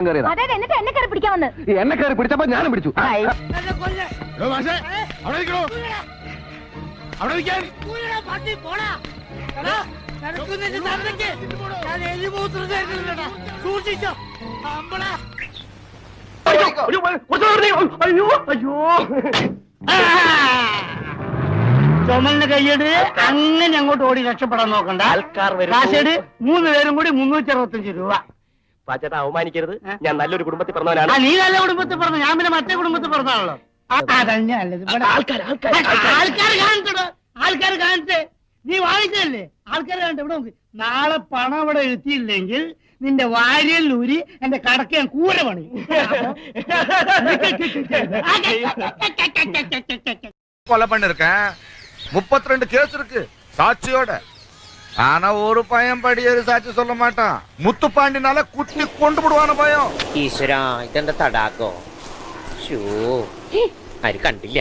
എന്നെ കയറി പിടിച്ചപ്പോ ഞാനും പിടിച്ചു. ചുമലിന് കൈയ്യട് അങ്ങനെ അങ്ങോട്ട് ഓടി രക്ഷപ്പെടാൻ നോക്കണ്ട. കാശേട് 3 പേരും കൂടി 365 രൂപ. പാച്ചേട്ടാ അവമാനിക്കരുത്, ഞാൻ നല്ലൊരു കുടുംബത്തിൽ പറഞ്ഞവനാണ്. നീ നല്ല കുടുംബത്തിൽ പറഞ്ഞു, ഞാൻ പിന്നെ മറ്റേ കുടുംബത്തിൽ പറഞ്ഞാണല്ലോ. ആൾക്കാർ കാണട്ടെ, നീ വാങ്ങിച്ചല്ലേ, ആൾക്കാർ കാണട്ടെ. ഇവിടെ നോക്ക്, നാളെ പണം ഇവിടെ എത്തിയില്ലെങ്കിൽ നിന്റെ വാര്യല്ലൂരി എന്റെ കടക്ക് ഞാൻ കൂര പണി. கொலை பண்ணிருக்கேன். 32 கேஸ் இருக்கு சாட்சியோட. ஆனா ஒரு பையன் படியேறு சாட்சி சொல்ல மாட்டான். முத்துப்பாண்டினால குத்தி கொண்டு விடுவான பயம். ഈശ്വരാ, ഇതെന്താ തടാകോ? ആര് കണ്ടില്ല.